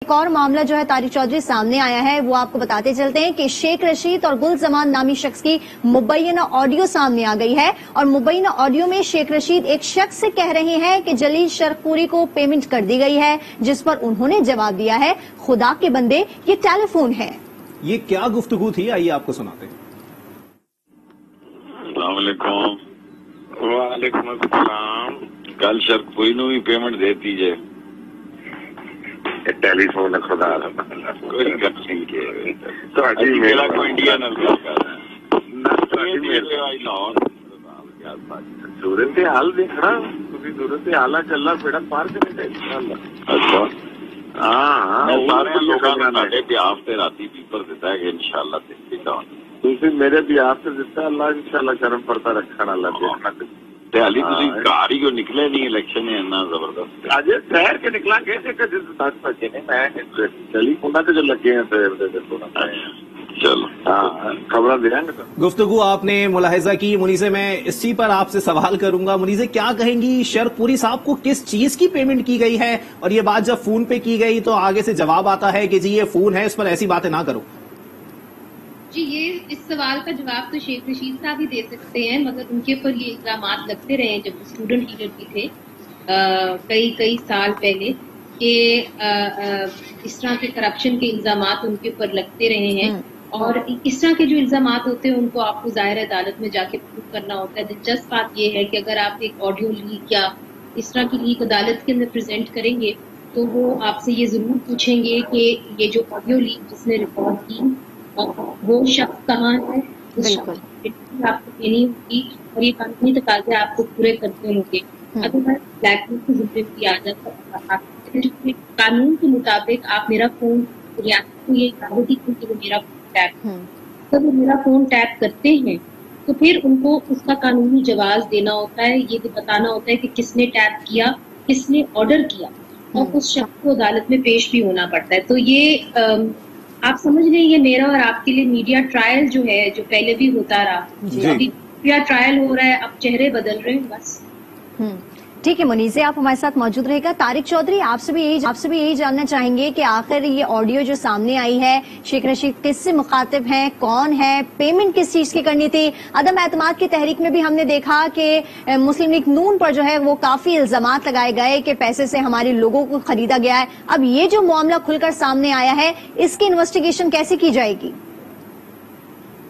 ایک اور معاملہ جو ہے طارق چودھری سامنے آیا ہے وہ آپ کو بتاتے چلتے ہیں کہ شیخ رشید اور گل زمان نامی شخص کی مبینہ آڈیو سامنے آ گئی ہے، اور مبینہ آڈیو میں شیخ رشید ایک شخص سے کہہ رہے ہیں کہ جلیل شرقپوری کو پیمنٹ کر دی گئی ہے، جس پر انہوں نے جواب دیا ہے خدا کے بندے یہ ٹیلی فون ہے۔ یہ کیا گفتگو تھی، آئیے آپ کو سناتے ہیں۔ السلام علیکم۔ وعلیکم السلام۔ کل شرقپوری نو بھی پیمنٹ دیتی جائے، ٹیلی فون خدا کوئی گل نہیں کہ تہاڈی میرا کوئی انڈیا نال گل کر صورت حال دیکھنا، تسی صورت حال چلنا بیڑا پار کرنے چاہیے۔ اچھا ہاں سارے لوگوں نے ساڈے بیاف تے راتی پیپر دیتا ہے کہ انشاءاللہ دیکھا تسی میرے بیاف تے دیتا، اللہ انشاءاللہ کرم پرتا رکھن والا دیکھنا تے علی تسی گھر ہی کو نکلے نہیں، الیکشن ہے اتنا زبردست اج شہر کے نکلا گئے تھے کہ 10 بجے نے میں چلی انہاں تے جو لگے ہیں شہر دے تھوڑا چلو ہاں خبر دیں گے۔ گفتگو آپ نے ملاحظہ کی منیزے، میں اسی پر آپ سے سوال کروں گا۔ منیزے کیا کہیں گی شرقپوری صاحب کو کس چیز کی پیمنٹ کی گئی ہے، اور یہ بات جب فون پہ کی گئی تو آگے سے جواب آتا ہے کہ جی یہ فون ہے، اس پر ایسی باتیں نہ کرو؟ جی یہ اس سوال کا جواب تو شیخ رشید صاحب ہی دے سکتے ہیں، مگر ان کے اوپر یہ الزامات لگتے رہے جب وہ اسٹوڈنٹ لیڈر بھی تھے کئی سال پہلے کہ اس طرح کے کرپشن کے الزامات ان کے اوپر لگتے رہے ہیں، اور اس طرح کے جو الزامات ہوتے ہیں ان کو آپ کو ظاہر عدالت میں جا کے پروف کرنا ہوتا ہے۔ دلچسپ بات یہ ہے کہ اگر آپ ایک آڈیو لیک یا اس طرح کی لیک عدالت کے اندر پریزنٹ کریں گے تو وہ آپ سے یہ ضرور پوچھیں گے کہ یہ جو آڈیو لیک جس نے ریکارڈ کی وہ شخص کہاں ہے، اس شخص آپ کو دینی ہوگی، اور یہ قانونی تقاضے آپ کو پورے کرتے ہوں گے۔ اگر بلیک میل کے ذمہ کیا جاتا قانون کے مطابق آپ میرا فون ریاست کو یہ اجازت دی کہ وہ میرا فون ٹیپ جب وہ میرا فون ٹیپ کرتے ہیں تو پھر ان کو اس کا قانونی جواز دینا ہوتا ہے، یہ بتانا ہوتا ہے کہ کس نے ٹیپ کیا، کس نے آرڈر کیا، اور اس شخص کو عدالت میں پیش بھی ہونا پڑتا ہے۔ تو یہ آپ سمجھ لیں یہ میرا اور آپ کے لیے میڈیا ٹرائل جو ہے، جو پہلے بھی ہوتا رہا، ابھی میڈیا ٹرائل ہو رہا ہے، اب چہرے بدل رہے ہیں بس۔ ٹھیک ہے منیزے، آپ ہمارے ساتھ موجود رہے گا۔ طارق چودھری آپ سے بھی یہی جاننا چاہیں گے کہ آخر یہ آڈیو جو سامنے آئی ہے شیخ رشید کس سے مخاطب ہیں، کون ہے، پیمنٹ کس چیز کی کرنی تھی؟ عدم اعتماد کی تحریک میں بھی ہم نے دیکھا کہ مسلم لیگ نون پر جو ہے وہ کافی الزامات لگائے گئے کہ پیسے سے ہمارے لوگوں کو خریدا گیا ہے۔ اب یہ جو معاملہ کھل کر سامنے آیا ہے اس کی انویسٹیگیشن کیسے کی جائے گی؟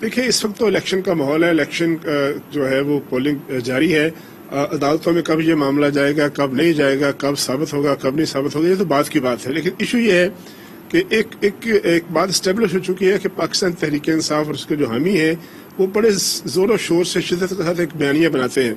دیکھیے اس وقت تو الیکشن کا ماحول ہے، الیکشن جو ہے وہ پولنگ جاری ہے، عدالتوں میں کب یہ معاملہ جائے گا، کب نہیں جائے گا، کب ثابت ہوگا، کب نہیں ثابت ہوگا، یہ تو بات کی بات ہے۔ لیکن ایشو یہ ہے کہ ایک بات اسٹیبلش ہو چکی ہے کہ پاکستان تحریک انصاف اور اس کے جو حامی ہیں وہ بڑے زور و شور سے شدت کے ساتھ ایک بیانیہ بناتے ہیں۔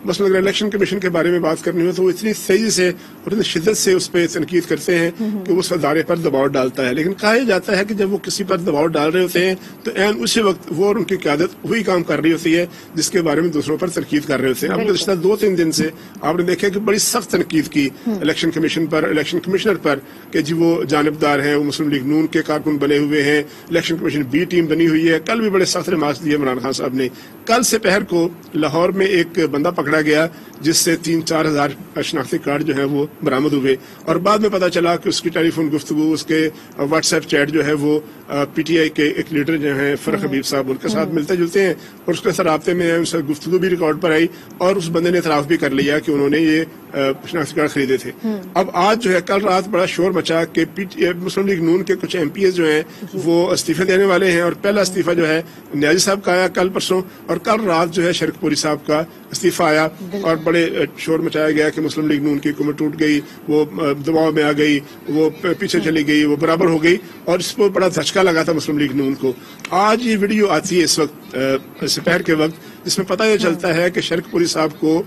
مثلا اگر الیکشن کمیشن کے بارے میں بات کرنی ہو تو وہ اتنی تیزی سے اور اتنی شدت سے اس پہ تنقید کرتے ہیں کہ اس ادارے پر دباؤ ڈالتا ہے، لیکن کہا جاتا ہے کہ جب وہ کسی پر دباؤ ڈال رہے ہوتے ہیں تو عین اسی وقت وہ اور ان کی قیادت وہی کام کر رہی ہوتی ہے جس کے بارے میں دوسروں پر تنقید کر رہے ہوتے ہیں۔ اب گزشتہ 2-3 دن سے آپ نے دیکھا کہ بڑی سخت تنقید کی الیکشن کمیشن پر، الیکشن کمشنر پر کہ جی وہ جانبدار ہیں، وہ مسلم لیگ نون کے کارکن بنے ہوئے ہیں، الیکشن کمیشن بی ٹیم بنی ہوئی ہے۔ کل بھی بڑے سخت ریمارکس دیے عمران خان صاحب نے۔ کل سے پہر کو لاہور میں ایک بندہ پکڑا گیا جس سے 3-4 ہزار شناختی کارڈ جو ہیں وہ برآمد ہوئے، اور بعد میں پتا چلا کہ اس کی ٹیلی فون گفتگو، اس کے واٹس ایپ چیٹ جو ہے وہ پی ٹی آئی کے ایک لیڈر جو ہیں فرق حبیب صاحب ان کے ساتھ ملتے جلتے ہیں، اور اس کے ساتھ رابطے میں ان سے گفتگو بھی ریکارڈ پر آئی، اور اس بندے نے اعتراف بھی کر لیا کہ انہوں نے یہ شناختی کارڈ خریدے تھے۔ اب آج جو ہے کل رات بڑا شور مچا کہ مسلم لیگ نون کے کچھ ایم پی ایز جو ہیں وہ استعفے دینے والے ہیں، اور پہلا استعفی جو ہے نیازی صاحب کا آیا کل پرسوں، اور کل رات جو ہے شرقپوری صاحب کا استعفی آیا، اور بڑے شور مچایا گیا کہ مسلم لیگ نون کی حکومت ٹوٹ گئی، وہ دباؤ میں آ گئی، وہ پیچھے چلی گئی، وہ برابر ہو گئی، اور اس پر بڑا دھچکا لگا تھا مسلم لیگ نون کو۔ آج یہ ویڈیو آتی ہے اس وقت دوپہر کے وقت، جس میں پتہ یہ چلتا ہے کہ شرقپوری صاحب کو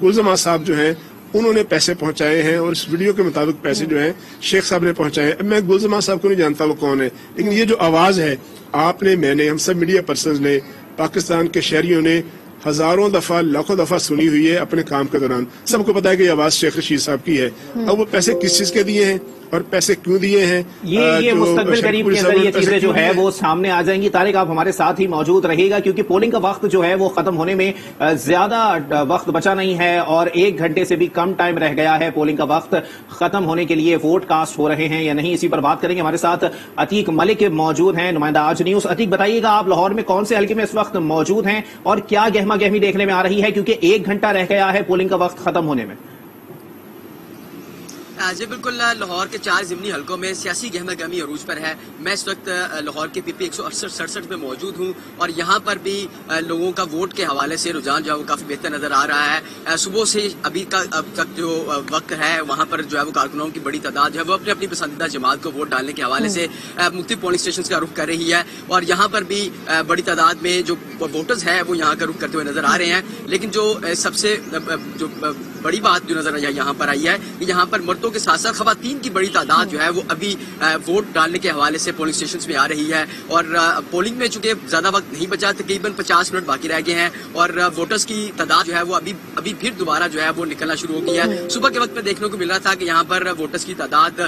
گل زمان صاحب جو ہیں انہوں نے پیسے پہنچائے ہیں، اور اس ویڈیو کے مطابق پیسے جو ہیں شیخ صاحب نے پہنچائے ہیں۔ میں گل زمان صاحب کو نہیں جانتا وہ کون ہے، لیکن یہ جو آواز ہے آپ نے، میں نے، ہم سب میڈیا پرسنز نے، پاکستان کے شہریوں نے ہزاروں دفعہ لاکھوں دفعہ سنی ہوئی ہے اپنے کام کے دوران۔ سب کو پتا ہے کہ یہ آواز شیخ رشید صاحب کی ہے۔ اب وہ پیسے کس چیز کے دیے ہیں اور پیسے کیوں دیے ہیں. یہ مستقبل قریب کے اندر یہ چیزیں جو ہے وہ سامنے آ جائیں گی. طارق آپ ہمارے ساتھ ہی موجود رہے گا کیونکہ پولنگ کا وقت جو ہے وہ ختم ہونے میں زیادہ وقت بچا نہیں ہے اور 1 گھنٹے سے بھی کم ٹائم رہ گیا ہے پولنگ کا وقت ختم ہونے کے لیے. ووٹ کاسٹ ہو رہے ہیں یا نہیں, اسی پر بات کریں گے. ہمارے ساتھ عتیق ملک موجود ہیں, نمائندہ آج نیوز. عتیق بتائیے گا آپ لاہور میں کون سے حلقے میں اس وقت موجود ہیں اور کیا گہما گہمی دیکھنے میں آ رہی ہے کیونکہ 1 گھنٹہ رہ گیا ہے پولنگ کا وقت ختم ہونے میں. جی بالکل, لاہور کے 4 ضمنی حلقوں میں سیاسی گہما گہمی عروج پر ہے. میں اس وقت لاہور کے پی پی 168-67 میں موجود ہوں اور یہاں پر بھی لوگوں کا ووٹ کے حوالے سے رجحان جو ہے وہ کافی بہتر نظر آ رہا ہے. صبح سے ابھی تک جو وقت ہے وہاں پر جو ہے وہ کارکنوں کی بڑی تعداد جو ہے وہ اپنی اپنی پسندیدہ جماعت کو ووٹ ڈالنے کے حوالے سے مختلف پولنگ اسٹیشنز کا رخ کر رہی ہے اور یہاں پر بھی بڑی تعداد میں جو ووٹرز ہیں وہ یہاں کا رخ کرتے ہوئے نظر آ رہے ہیں. لیکن جو سب سے جو بڑی بات جو نظر یہاں پر آئی ہے کہ یہاں پر مردوں کے ساتھ ساتھ خواتین کی بڑی تعداد جو ہے وہ ابھی ووٹ ڈالنے کے حوالے سے پولنگ اسٹیشنز میں آ رہی ہے اور پولنگ میں چونکہ زیادہ وقت نہیں بچا, تقریباً 50 منٹ باقی رہ گئے ہیں اور ووٹرز کی تعداد جو ہے وہ ابھی پھر دوبارہ جو ہے وہ نکلنا شروع ہو گئی ہے. صبح کے وقت میں دیکھنے کو مل رہا تھا کہ یہاں پر ووٹرز کی تعداد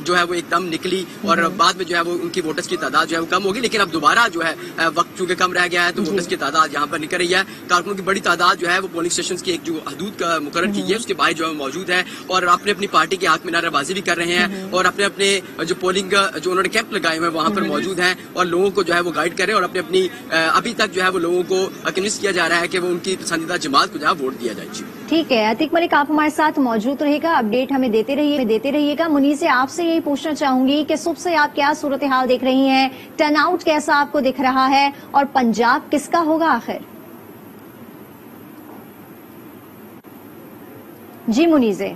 جو ہے وہ ایک دم نکلی اور بعد میں جو ہے وہ ان کی ووٹرز کی تعداد جو ہے وہ کم ہوگی. لیکن اب دوبارہ جو ہے وقت چونکہ کم رہ گیا ہے تو ووٹرز کی تعداد یہاں پر نکل رہی ہے. کارکنوں کی بڑی تعداد جو ہے وہ پولنگ اسٹیشنز کی ایک جو حدود کا مقرر کی ہے اس کے باہر جو ہے موجود ہے اور اپنی پارٹی کے حق میں نعرہ بازی بھی کر رہے ہیں اور اپنے جو پولنگ جو انہوں نے کیمپ لگائے ہوئے ہیں وہاں پر موجود ہیں اور لوگوں کو جو ہے وہ گائیڈ کر رہے ہیں اور اپنی ابھی تک جو ہے وہ لوگوں کو کنوینس کیا جا رہا ہے کہ وہ ان کی پسندیدہ جماعت کو جو ہے ووٹ دیا جائے. ٹھیک ہے عتیق ملک, آپ ہمارے ساتھ موجود رہے گا, اپڈیٹ ہمیں دیتے رہیے گا. منیزے آپ سے یہی پوچھنا چاہوں گی کہ صبح سے آپ کیا صورتحال دیکھ رہی ہیں, ٹرن آؤٹ کیسا آپ کو دکھ رہا ہے اور پنجاب کس کا ہوگا آخر؟ جی منیزے.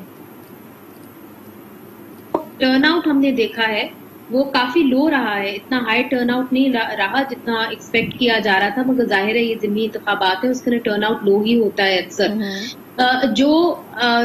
ٹرن آؤٹ ہم نے دیکھا ہے وہ کافی لو رہا ہے, اتنا ہائی ٹرن آؤٹ نہیں رہا جتنا ایکسپیکٹ کیا جا رہا تھا, مگر ظاہر ہے یہ ضمنی انتخابات ہیں, اس کے لیے ٹرن آؤٹ لو ہی ہوتا ہے اکثر. جو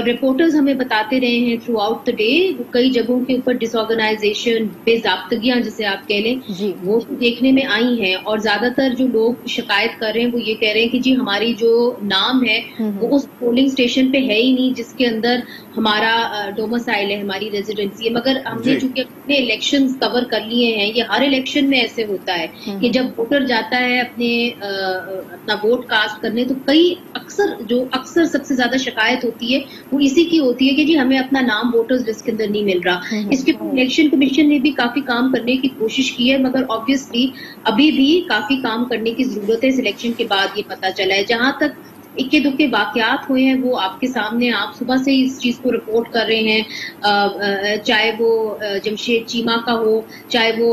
رپورٹرز ہمیں بتاتے رہے ہیں تھرو آؤٹ دا ڈے, کئی جگہوں کے اوپر ڈس آرگنائزیشن, بے ضابطگیاں جسے آپ کہہ لیں, وہ دیکھنے میں آئی ہیں اور زیادہ تر جو لوگ شکایت کر رہے ہیں وہ یہ کہہ رہے ہیں کہ جی ہماری جو نام ہے وہ اس پولنگ اسٹیشن پہ ہے ہی نہیں جس کے اندر ہمارا ڈومسائل ہے, ہماری ریزیڈنسی ہے. مگر ہم نے چونکہ اپنے الیکشن کور کر لیے ہیں, یہ ہر الیکشن میں ایسے ہوتا ہے کہ جب ووٹر جاتا ہے اپنا ووٹ کاسٹ کرنے تو کئی اکثر سب سے زیادہ شکایت ہوتی ہے وہ اسی کی ہوتی ہے کہ جی ہمیں اپنا نام ووٹرز لسٹ کے اندر نہیں مل رہا. اس کے الیکشن کمیشن نے بھی کافی کام کرنے کی کوشش کی ہے مگر آبویسلی ابھی بھی کافی کام کرنے کی ضرورت ہے. اس الیکشن کے بعد یہ پتہ چلا ہے. جہاں تک اکے دکے واقعات ہوئے ہیں وہ آپ کے سامنے, آپ صبح سے اس چیز کو رپورٹ کر رہے ہیں, چاہے وہ جمشید چیمہ کا ہو, چاہے وہ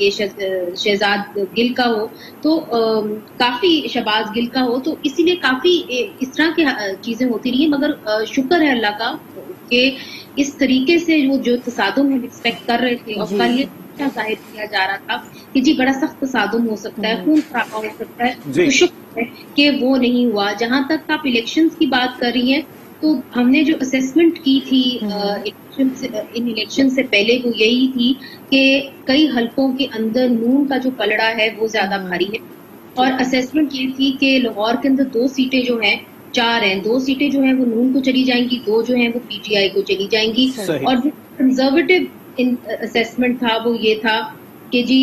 یہ شہزاد گل کا ہو, تو کافی شہباز گل کا ہو, تو اسی لیے کافی اس طرح کی چیزیں ہوتی رہی ہیں. مگر شکر ہے اللہ کا کہ اس طریقے سے وہ جو تصادم ہم ایکسپیکٹ کر رہے تھے اور کل یہ ظاہر کیا جا رہا تھا کہ جی بڑا سخت تصادم ہو سکتا ہے, خون خرابہ ہو سکتا ہے, تو شکر ہے کہ وہ نہیں ہوا. جہاں تک آپ الیکشنز کی بات کر رہی ہیں تو ہم نے جو اسیسمنٹ کی تھی ان الیکشن سے پہلے وہ یہی تھی کہ کئی حلقوں کے اندر نون کا جو پلڑا ہے وہ زیادہ بھاری ہے اور اسیسمنٹ یہ تھی کہ لاہور کے اندر 2 سیٹیں جو ہیں, 4 ہیں, 2 سیٹیں جو ہیں وہ نون کو چلی جائیں گی, 2 جو ہیں وہ پی ٹی آئی کو چلی جائیں گی. اور جو کنزرویٹو اسیسمنٹ تھا وہ یہ تھا کہ جی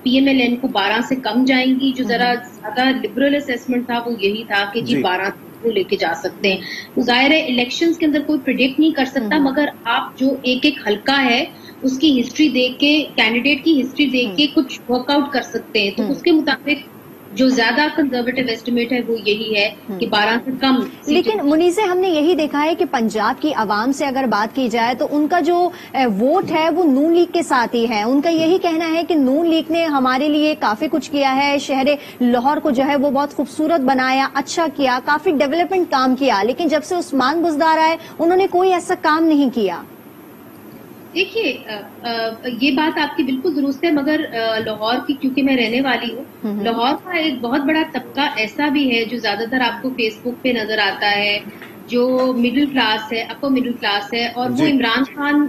پی ایم ایل این کو 12 سے کم جائیں گی. جو ذرا زیادہ لبرل اسیسمنٹ تھا وہ یہی تھا کہ جی 12 کو لے کے جا سکتے ہیں. تو ظاہر ہے الیکشنز کے اندر کوئی پریڈکٹ نہیں کر سکتا, مگر آپ جو ایک حلقہ ہے اس کی ہسٹری دیکھ کے, کینڈیڈیٹ کی ہسٹری دیکھ کے کچھ ورک آؤٹ کر سکتے ہیں. تو اس کے مطابق جو زیادہ کنزرویٹو ایسٹیمیٹ ہے وہ یہی ہے کہ 12 سے کم. لیکن منیزے ہم نے یہی دیکھا ہے کہ پنجاب کی عوام سے اگر بات کی جائے تو ان کا جو ووٹ ہے وہ نون لیگ کے ساتھ ہی ہے. ان کا یہی کہنا ہے کہ نون لیگ نے ہمارے لیے کافی کچھ کیا ہے, شہر لاہور کو جو ہے وہ بہت خوبصورت بنایا, اچھا کیا, کافی ڈیولپمنٹ کام کیا, لیکن جب سے عثمان بزدار آئے انہوں نے کوئی ایسا کام نہیں کیا. دیکھیے یہ بات آپ کی بالکل درست ہے, مگر لاہور کی کیونکہ میں رہنے والی ہوں, لاہور کا ایک بہت بڑا طبقہ ایسا بھی ہے جو زیادہ تر آپ کو فیس بک پہ نظر آتا ہے, جو مڈل کلاس ہے, اپر مڈل کلاس ہے, اور وہ عمران خان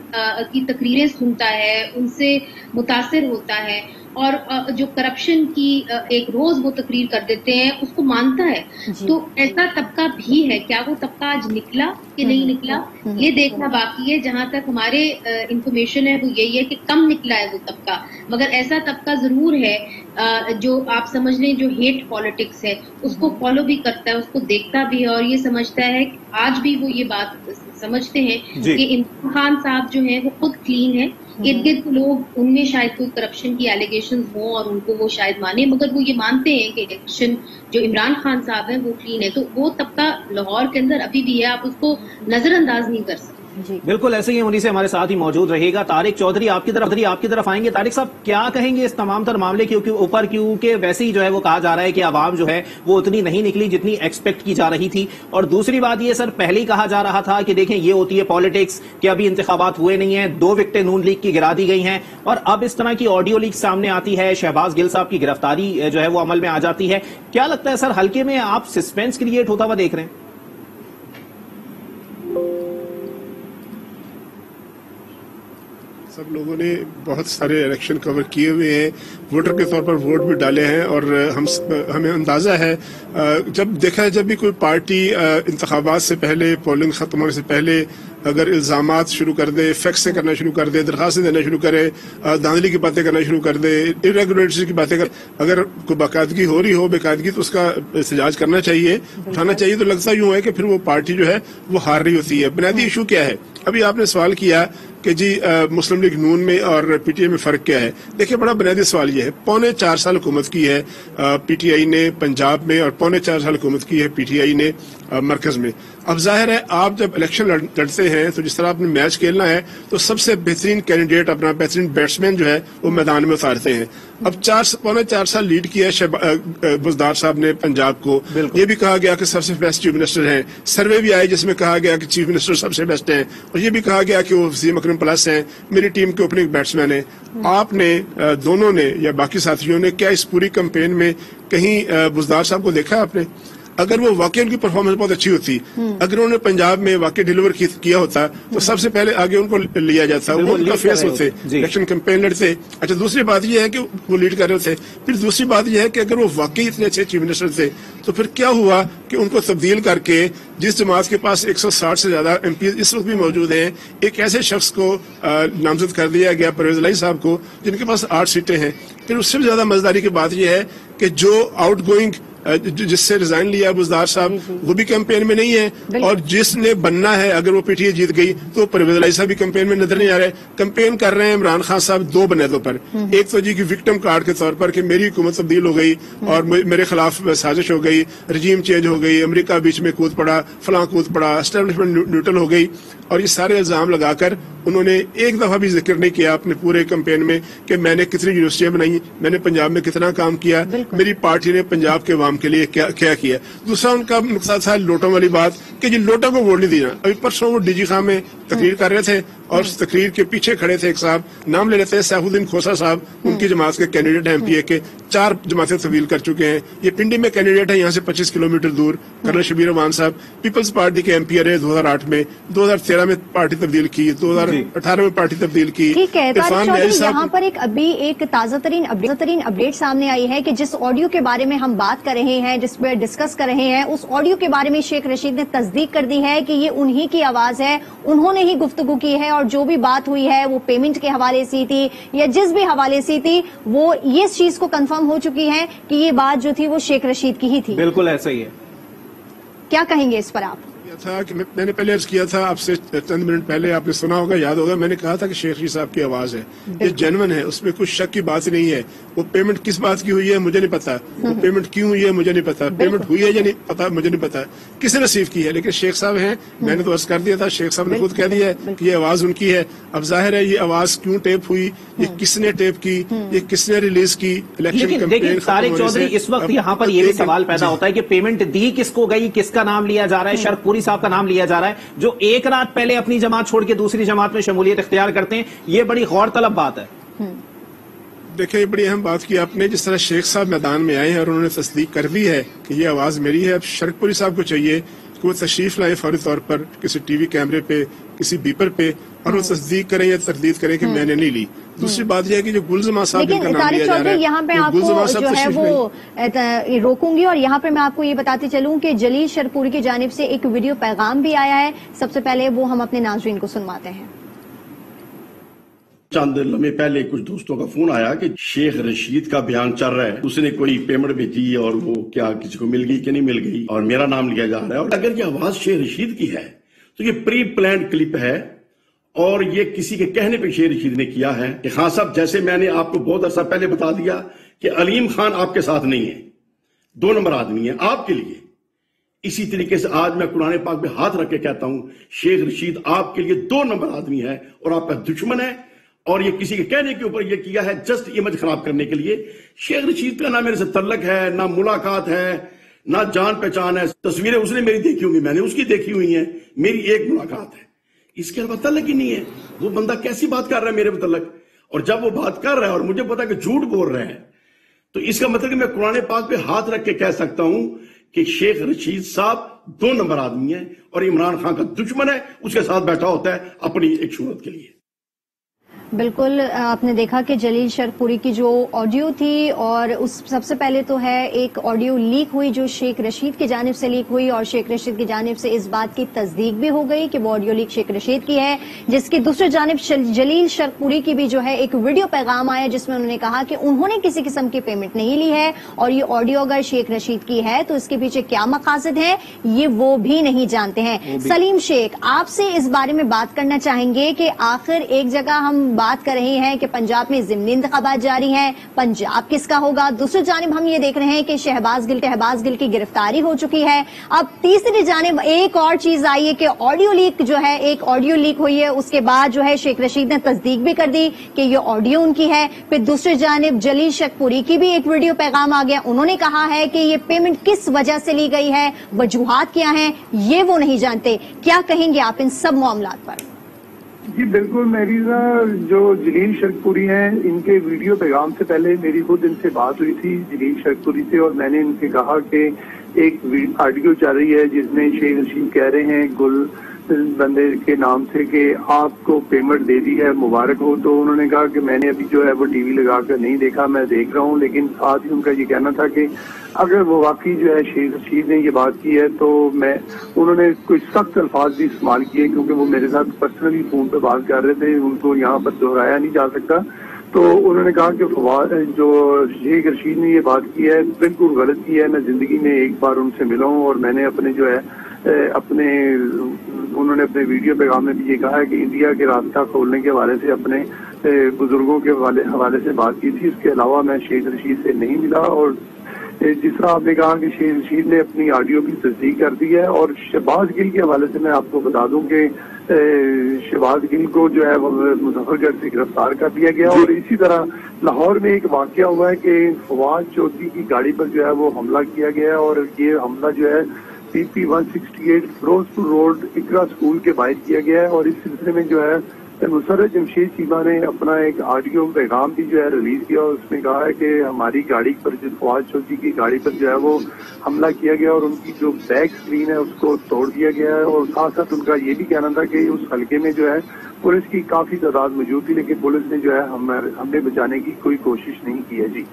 کی تقریریں سنتا ہے, ان سے متاثر ہوتا ہے. اور جو کرپشن کی ایک روز وہ تقریر کر دیتے ہیں اس کو مانتا ہے. تو ایسا طبقہ بھی ہے. کیا وہ طبقہ آج نکلا کہ نہیں نکلا یہ دیکھنا باقی ہے. جہاں تک ہمارے انفارمیشن ہے وہ یہی ہے کہ کم نکلا ہے وہ طبقہ, مگر ایسا طبقہ ضرور ہے جو آپ سمجھ لیں جو ہیٹ پالیٹکس ہے اس کو فالو بھی کرتا ہے, اس کو دیکھتا بھی ہے اور یہ سمجھتا ہے. آج بھی وہ یہ بات سمجھتے ہیں کہ عمران خان صاحب جو ہیں وہ خود کلین ہے. ارد گرد لوگ ان میں شاید کوئی کرپشن کی ایلیگیشن ہوں اور ان کو وہ شاید مانے, مگر وہ یہ مانتے ہیں کہ الیکشن جو عمران خان صاحب ہیں وہ کلین ہے. تو وہ طبقہ لاہور کے اندر ابھی بھی ہے, آپ اس کو نظر انداز نہیں کر سکتے. بالکل ایسے ہی منیز ہمارے ساتھ ہی موجود رہے گا. طارق چودھری آپ کی طرف آئیں گے. طارق صاحب کیا کہیں گے اس تمام تر معاملے کے اوپر, کیونکہ ویسے ہی جو ہے وہ کہا جا رہا ہے کہ عوام جو ہے وہ اتنی نہیں نکلی جتنی ایکسپیکٹ کی جا رہی تھی. اور دوسری بات یہ سر پہلے ہی کہا جا رہا تھا کہ دیکھیں یہ ہوتی ہے پالیٹکس کہ ابھی انتخابات ہوئے نہیں ہیں, 2 وکٹیں نون لیگ کی گرا دی گئی ہیں اور اب اس طرح کی آڈیو لیک سامنے آتی ہے, شہباز گل صاحب کی گرفتاری جو ہے وہ عمل میں آ جاتی ہے. کیا لگتا ہے سر حلقے میں آپ سسپینس کریٹ ہوتا ہوا دیکھ رہے ہیں؟ سب لوگوں نے بہت سارے الیکشن کور کیے ہوئے ہیں, ووٹر کے طور پر ووٹ بھی ڈالے ہیں اور ہمیں اندازہ ہے جب دیکھا ہے جب بھی کوئی پارٹی انتخابات سے پہلے, پولنگ ختم ہونے سے پہلے اگر الزامات شروع کر دے, فیکس سے کرنا شروع کر دے, درخواستیں دینا شروع کرے, دھاندلی کی باتیں کرنا شروع کر دے, irregularities کی باتیں اگر کوئی باقاعدگی ہو رہی ہو بےقاعدگی تو اس کا احتجاج کرنا چاہیے, اٹھانا چاہیے. تو لگتا یوں ہے کہ پھر وہ پارٹی جو ہے وہ ہار رہی ہوتی ہے. بنیادی ایشو کیا ہے؟ ابھی آپ نے سوال کیا کہ جی مسلم لیگ نون میں اور پی ٹی آئی میں فرق کیا ہے. دیکھیں بڑا بنیادی سوال یہ ہے, 4.25 سال حکومت کی ہے پی ٹی آئی نے پنجاب میں اور 4.25 سال حکومت کی ہے پی ٹی آئی نے مرکز میں. اب ظاہر ہے آپ جب الیکشن لڑتے ہیں تو جس طرح آپ نے میچ کھیلنا ہے تو سب سے بہترین کینڈیڈیٹ اپنا بہترین بیٹسمین جو ہے وہ میدان میں اتارتے ہیں. اب 4.25 سال لیڈ کیا ہے بزدار صاحب نے پنجاب کو. یہ بھی کہا گیا کہ سب سے بیسٹ چیف منسٹر ہیں, سروے بھی آئے جس میں کہا گیا کہ چیف منسٹر سب سے بیسٹ ہیں, اور یہ بھی کہا گیا کہ وہ وسیم اکرم پلس ہیں, میری ٹیم کے اوپننگ بیٹسمین ہیں. آپ نے دونوں نے یا باقی ساتھیوں نے کیا اس پوری کمپین میں کہیں بزدار صاحب کو دیکھا آپ نے؟ اگر وہ واقعی ان کی پرفارمنس بہت اچھی ہوتی, اگر انہوں نے پنجاب میں واقعی ڈیلیور کیا ہوتا تو سب سے پہلے آگے ان کو لیا جاتا, وہ ان کا فیس ہوتے, الیکشن کمپین لڑتے. اچھا دوسری بات یہ ہے کہ وہ لیڈ کر رہے تھے. پھر دوسری بات یہ ہے کہ اگر وہ واقعی اتنے اچھے چیف منسٹر تھے تو پھر کیا ہوا کہ ان کو تبدیل کر کے جس جماعت کے پاس 160 سے زیادہ ایم پی اس وقت بھی موجود ہیں, ایک ایسے شخص کو نامزد کر دیا گیا پرویز الہی صاحب کو جن کے پاس 8 سیٹیں ہیں. پھر اس سے بھی زیادہ مزیداری کی بات یہ ہے کہ جو آؤٹ گوئنگ جس سے ریزائن لیا بزدار صاحب وہ بھی کیمپین میں نہیں ہے, اور جس نے بننا ہے اگر وہ پی ٹی آئی جیت گئی تو پرویز الہی صاحب بھی کیمپین میں نظر نہیں آ رہے. کیمپین کر رہے ہیں عمران خان صاحب 2 بنیادوں پر, ایک تو جی کی وکٹم کارڈ کے طور پر کہ میری حکومت تبدیل ہو گئی اور میرے خلاف سازش ہو گئی, رجیم چینج ہو گئی, امریکہ بیچ میں کود پڑا, فلاں کود پڑا, اسٹیبلشمنٹ نیوٹرل ہو گئی, اور یہ سارے الزام لگا کر انہوں نے ایک دفعہ بھی ذکر نہیں کیا اپنے پورے کیمپین میں کہ میں نے کتنی یونیورسٹیاں بنائی, میں نے پنجاب میں کتنا کام کیا, میری پارٹی نے پنجاب کے عوام کے لیے کیا کیا. دوسرا ان کا نقطہ تھا لوٹوں والی بات کہ جی لوٹوں کو ووٹ نہیں دینا. ابھی پرسوں وہ ڈی جی خان میں تقریر کر رہے تھے اور اس تقریر کے پیچھے کھڑے تھے ایک صاحب, نام لے لیتے ہیں سیف الدین کھوسا صاحب, ان کی جماعت کے کینڈیڈیٹ ہیں ایم پی اے کے, 4 جماعتیں طویل کر چکے ہیں. یہ پنڈی میں کینڈیڈیٹ ہے یہاں سے 25 کلومیٹر دور, کرنل شبیر امان صاحب پیپلز پارٹی کے ایم پی رہے 2008 میں, 2013 میں پارٹی تبدیل کی, 2018 میں پارٹی تبدیل کی. ٹھیک ہے یہاں پر ایک تازہ ترین اپڈیٹ سامنے آئی ہے کہ جس آڈیو کے بارے میں ہم بات کر رہے ہیں, جس پہ ڈسکس کر رہے ہیں, اس آڈیو کے بارے میں شیخ رشید نے تصدیق کر دی ہے کہ یہ انہی کی آواز ہے, انہوں نے ہی گفتگو کی ہے, اور جو بھی بات ہوئی ہے وہ پیمنٹ کے حوالے سے تھی یا جس بھی حوالے سے تھی وہ یہ چیز کو کنفرم ہو چکی ہے کہ یہ بات جو تھی وہ شیخ رشید کی ہی تھی. بالکل ایسا ہی ہے. کیا کہیں گے اس پر آپ؟ تھا کہ میں نے پہلے عرض کیا تھا آپ سے چند منٹ پہلے, آپ نے سنا ہوگا, یاد ہوگا, میں نے کہا تھا کہ شیخ رشید صاحب کی آواز ہے, یہ جینون ہے, اس میں کچھ شک کی بات نہیں ہے. وہ پیمنٹ کس بات کی ہوئی ہے مجھے نہیں پتا, وہ پیمنٹ کیوں ہوئی ہے مجھے نہیں پتا, پیمنٹ ہوئی ہے یا نہیں پتا مجھے نہیں پتا, کس نے ریسیو کی ہے, لیکن شیخ صاحب ہیں, میں نے تو عرض کر دیا تھا, شیخ صاحب نے خود کہہ دیا ہے کہ یہ آواز ان کی ہے. اب ظاہر ہے یہ آواز کیوں ٹیپ ہوئی, یہ کس نے ٹیپ کی, یہ کس نے ریلیز کی. لیکن طارق چودھری اس وقت یہاں پر یہ بھی سوال پیدا ہوتا ہے کہ پیمنٹ دی کس کو گئی, کس کا نام لیا جا رہا ہے. شرف پوری صاحب کا نام لیا جا رہا ہے جو ایک رات پہلے اپنی جماعت چھوڑ کے دوسری جماعت میں شمولیت اختیار کرتے ہیں. یہ بڑی غور طلب بات ہے. دیکھیں یہ بڑی اہم بات کی آپ نے, جس طرح شیخ صاحب میدان میں آئے ہیں اور انہوں نے تصدیق کر دی ہے کہ یہ آواز میری ہے. اب شرف پوری صاحب کو چاہیے کہ وہ تشریف لائے فوری طور پر کسی ٹی وی کیمرے پہ، کسی بیپر پہ، اور وہ تصدیق کریں یا تردید کریں کہ میں نے نہیں لی۔ دوسری بات یہ ہے کہ جو گلزماں صاحب لیکن کا نام لیا جا رہا ہے، یہاں پہ آپ کو جو ہے وہ روکوں گی، اور یہاں پہ میں آپ کو یہ بتاتے چلوں کہ جلیل شرپوری کی جانب سے ایک ویڈیو پیغام بھی آیا ہے، سب سے پہلے وہ ہم اپنے ناظرین کو سنواتے ہیں۔ چند لمحے پہلے کچھ دوستوں کا فون آیا کہ شیخ رشید کا بیان چل رہا ہے، اس نے کوئی پیمنٹ بھیجی اور وہ کیا کسی کو مل گئی کہ نہیں مل گئی، اور میرا نام لیا جا رہا ہے۔ اور اگر یہ آواز شیخ رشید کی ہے تو یہ پری پلانڈ کلپ ہے، اور یہ کسی کے کہنے پہ شیخ رشید نے کیا ہے کہ خان صاحب جیسے میں نے آپ کو بہت عرصہ پہلے بتا دیا کہ علیم خان آپ کے ساتھ نہیں ہے، 2 نمبر آدمی ہے آپ کے لیے، اسی طریقے سے آج میں قرآن پاک پہ ہاتھ رکھ کے کہتا ہوں شیخ رشید آپ کے لیے 2 نمبر آدمی ہے اور آپ کا دشمن ہے، اور یہ کسی کے کہنے کے اوپر یہ کیا ہے جسٹ امیج خراب کرنے کے لیے۔ شیخ رشید کا نہ میرے سے تعلق ہے، نہ ملاقات ہے، نہ جان پہچان ہے۔ تصویریں اس نے میری دیکھی ہوں گی، میں نے اس کی دیکھی ہوئی ہیں، میری ایک ملاقات ہے، اس کے علاوہ تعلق ہی نہیں ہے۔ وہ بندہ کیسی بات کر رہا ہے میرے متعلق، اور جب وہ بات کر رہا ہے اور مجھے پتا کہ جھوٹ بول رہا ہے، تو اس کا مطلب کہ میں قرآن پاک پہ ہاتھ رکھ کے کہہ سکتا ہوں کہ شیخ رشید صاحب 2 نمبر آدمی ہے اور عمران خان کا دشمن ہے، اس کے ساتھ بیٹھا ہوتا ہے اپنی ایک شہرت کے لیے۔ بالکل آپ نے دیکھا کہ جلیل شرپوری کی جو آڈیو تھی، اور اس سب سے پہلے تو ہے ایک آڈیو لیک ہوئی جو شیخ رشید کی جانب سے لیک ہوئی، اور شیخ رشید کی جانب سے اس بات کی تصدیق بھی ہو گئی کہ وہ آڈیو لیک شیخ رشید کی ہے، جس کی دوسری جانب جلیل شرپوری کی بھی جو ہے ایک ویڈیو پیغام آیا جس میں انہوں نے کہا کہ انہوں نے کسی قسم کی پیمنٹ نہیں لی ہے، اور یہ آڈیو اگر شیخ رشید کی ہے تو اس کے پیچھے کیا مقاصد ہیں یہ وہ بھی نہیں جانتے ہیں۔ سلیم شیخ، آپ سے اس بارے میں بات کرنا چاہیں گے کہ آخر ایک جگہ ہم بات کر رہے ہیں کہ پنجاب میں ضمنی انتخابات جاری ہیں، پنجاب کس کا ہوگا، دوسری جانب ہم یہ دیکھ رہے ہیں کہ شہباز گل کی گرفتاری ہو چکی ہے، اب تیسری جانب ایک اور چیز آئی ہے کہ آڈیو لیک جو ہے، ایک آڈیو لیک ہوئی ہے، اس کے بعد جو ہے شیخ رشید نے تصدیق بھی کر دی کہ یہ آڈیو ان کی ہے، پھر دوسری جانب جلیل شرپوری کی بھی ایک ویڈیو پیغام آ گیا، انہوں نے کہا ہے کہ یہ پیمنٹ کس وجہ سے لی گئی ہے، وجوہات کیا ہیں یہ وہ نہیں جانتے۔ کیا کہیں گے آپ ان سب معاملات پر؟ جی بالکل، میری جو جلیل شرپوری ہیں ان کے ویڈیو پیغام سے پہلے میری خود ان سے بات ہوئی تھی جلیل شرپوری سے، اور میں نے ان سے کہا کہ ایک آڈیو چل رہی ہے جس میں شیخ رشید کہہ رہے ہیں گل بندے کے نام سے کہ آپ کو پیمنٹ دے دی ہے، مبارک ہو۔ تو انہوں نے کہا کہ میں نے ابھی جو ہے وہ ٹی وی لگا کر نہیں دیکھا، میں دیکھ رہا ہوں، لیکن ساتھ ہی ان کا یہ کہنا تھا کہ اگر وہ واقعی جو ہے شیخ رشید نے یہ بات کی ہے تو انہوں نے کوئی سخت الفاظ بھی استعمال کیے، کیونکہ وہ میرے ساتھ پرسنلی فون پہ بات کر رہے تھے، ان کو یہاں پر دہرایا نہیں جا سکتا۔ تو انہوں نے کہا کہ فواد جو شیخ رشید نے یہ بات کی ہے بالکل غلط کی ہے، میں زندگی میں ایک بار ان سے ملا ہوں، اور میں نے اپنے جو ہے انہوں نے اپنے ویڈیو پیغام میں بھی یہ کہا ہے کہ انڈیا کے راستہ کھولنے کے حوالے سے اپنے بزرگوں کے حوالے سے بات کی تھی، اس کے علاوہ میں شیخ رشید سے نہیں ملا۔ اور جس طرح آپ نے کہا کہ شیخ رشید نے اپنی آڈیو کی تصدیق کر دی ہے، اور شہباز گل کے حوالے سے میں آپ کو بتا دوں کہ شہباز گل کو جو ہے وہ مظفر گڑھ سے گرفتار کر دیا گیا، اور اسی طرح لاہور میں ایک واقعہ ہوا ہے کہ فواد چودھری کی گاڑی پر جو ہے وہ حملہ کیا گیا، اور یہ حملہ جو ہے PP 168 فیروزپور روڈ اقرا اسکول کے باہر کیا گیا ہے، اور اس سلسلے میں جو ہے مسرت جمشید چیمہ نے اپنا ایک آڈیو پیغام بھی جو ہے ریلیز کیا، اور اس نے کہا ہے کہ ہماری گاڑی پر جو فواد چودھری کی گاڑی پر جو ہے وہ حملہ کیا گیا، اور ان کی جو بیک اسکرین ہے اس کو توڑ دیا گیا ہے، اور ساتھ ساتھ ان کا یہ بھی کہنا تھا کہ اس حلقے میں جو ہے پولیس کی کافی تعداد موجود تھی، لیکن پولیس نے جو ہے ہمیں بچانے کی کوئی کوشش نہیں کی ہے۔ جی